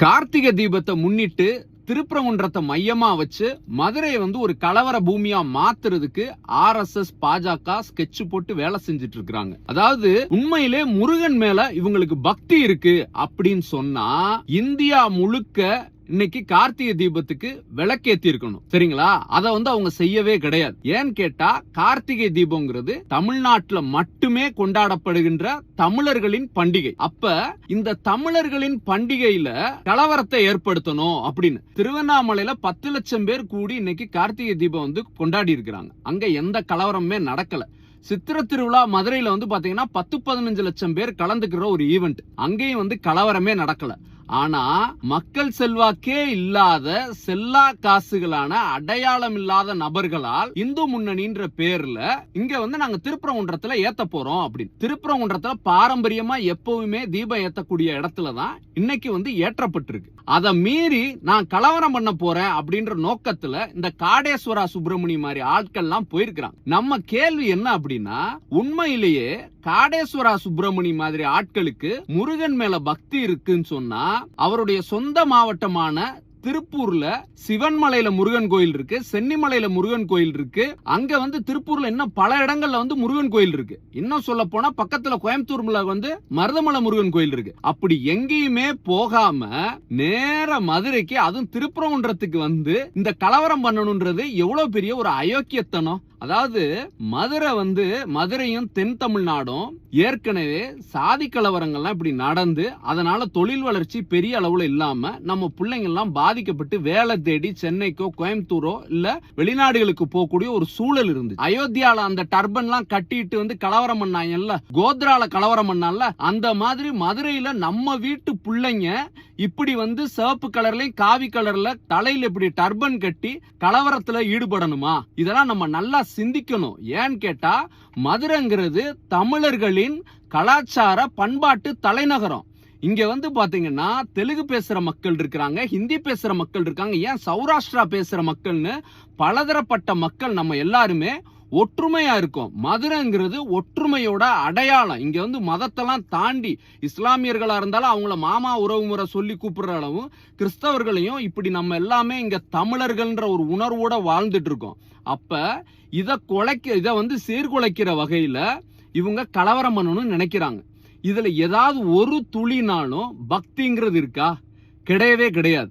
கார்த்திகை தீபத்தை முன்னிட்டு திருப்பரங்குன்றத்தை மையமா வச்சு மதுரையை ஒரு கலவர பூமியா மாத்துறதுக்கு RSS பாஜக ஸ்கெட்ச் போட்டு வேலை செஞ்சுட்டு இருக்காங்க. அதாவது உண்மையிலே முருகன் மேல இவங்களுக்கு பக்தி இருக்கு அப்படின்னு சொன்னா இந்தியா முழுக்க இன்னைக்கு கார்த்திகை தீபத்துக்கு விளக்கேத்தி இருக்கணும். சரிங்களா? அத அவங்க செய்யவே கிடையாது. ஏன்னு கேட்டா கார்த்திகை தீபம்ங்கிறது தமிழ்நாட்டுல மட்டுமே கொண்டாடப்படுகின்ற தமிழர்களின் பண்டிகை. அப்ப இந்த தமிழர்களின் பண்டிகையில கலவரத்தை ஏற்படுத்தணும் அப்படின்னு திருவண்ணாமலையில 10 லட்சம் பேர் கூடி இன்னைக்கு கார்த்திகை தீபம் கொண்டாடி இருக்கிறாங்க. அங்க எந்த கலவரமே நடக்கல. சித்திர திருவிழா மதுரையில பாத்தீங்கன்னா 10-15 லட்சம் பேர் கலந்துக்கிற ஒரு ஈவெண்ட். அங்கேயும் கலவரமே நடக்கல. ஆனா மக்கள் செல்வாக்கே இல்லாத செல்லா காசுகளான அடையாளம் இல்லாத நபர்களால் இந்து முன்னணின்ற பேர்ல இங்க நாங்க திருப்பரங்குன்றத்துல ஏத்த போறோம் அப்படின்னு. திருப்பரங்குன்றத்துல பாரம்பரியமா எப்பவுமே தீபம் ஏத்தக்கூடிய இடத்துலதான் இன்னைக்கு ஏற்றப்பட்டிருக்கு. அதை மீறி நான் கலவரம் பண்ண போறேன் அப்படின்ற நோக்கத்துல இந்த காடேஸ்வரா சுப்பிரமணி மாதிரி ஆட்கள் எல்லாம் போயிருக்கிறாங்க. நம்ம கேள்வி என்ன அப்படின்னா, உண்மையிலேயே காடேஸ்வரா சுப்பிரமணி மாதிரி ஆட்களுக்கு முருகன் மேல பக்தி இருக்குன்னு சொன்னா அவருடைய சொந்த மாவட்டமான திருப்பூர்ல சிவன்மலையில முருகன் கோயில் இருக்கு, சென்னிமலையில முருகன் கோயில் இருக்கு. அங்க திருப்பூர்ல இன்னும் பல இடங்கள்ல முருகன் கோயில் இருக்கு. இன்னும் சொல்ல போனா பக்கத்துல கோயம்புத்தூர்ல மருதமலை முருகன் கோயில் இருக்கு. அப்படி எங்கேயுமே போகாம நேர மதுரைக்கு, அதுவும் திருப்பரங்குன்றத்துக்கு இந்த கலவரம் பண்ணணும்ன்றது எவ்வளவு பெரிய ஒரு அயோக்கியத்தனம். அதாவது மதுரையும் தென் தமிழ்நாடும் ஏற்கனவே சாதி கலவரங்கள்லாம் இப்படி நடந்து அதனால தொழில் வளர்ச்சி பெரிய அளவுல இல்லாம நம்ம பிள்ளைங்க எல்லாம் பாதிக்கப்பட்டு வேலை தேடி சென்னைக்கோ கோயம்புத்தூரோ இல்ல வெளிநாடுகளுக்கு போகக்கூடிய ஒரு சூழல் இருந்துச்சு. அயோத்தியால அந்த டர்பன் எல்லாம் கட்டிட்டு கலவரம் பண்ணாங்கல்ல, கோத்ரால கலவரம் பண்ணால, அந்த மாதிரி மதுரையில நம்ம வீட்டு பிள்ளைங்க இப்படி சிவப்பு கலர்லயும் காவி கலர்ல தலையில இப்படி டர்பன் கட்டி கலவரத்துல ஈடுபடணுமா? இதெல்லாம் நம்ம நல்லா சிந்திக்கணும். ஏன்னு கேட்டா மதுரைங்கிறது தமிழர்களின் கலாச்சார பண்பாட்டு தலைநகரம். இங்க பாத்தீங்கன்னா தெலுங்கு பேசுற மக்கள் இருக்கிறாங்க, ஹிந்தி பேசுற மக்கள் இருக்காங்க, ஏன் சௌராஷ்டிரா பேசுற மக்கள்னு பலதரப்பட்ட மக்கள் நம்ம எல்லாருமே ஒற்றுமையா இருக்கும். மதுரைங்கிறது ஒற்றுமையோட அடையாளம். இங்க மதத்தெல்லாம் தாண்டி இஸ்லாமியர்களா இருந்தாலும் அவங்கள மாமா உறவு முறை சொல்லி கூப்பிடுற அளவும் கிறிஸ்தவர்களையும் இப்படி நம்ம எல்லாமே இங்க தமிழர்கள்ன்ற ஒரு உணர்வோட வாழ்ந்துட்டு இருக்கோம். அப்ப இத சீர்குலைக்கிற வகையில இவங்க கலவரம் பண்ணணும்னு நினைக்கிறாங்க. இதுல ஏதாவது ஒரு துளினாலும் பக்திங்கிறது இருக்கா? கிடையவே கிடையாது.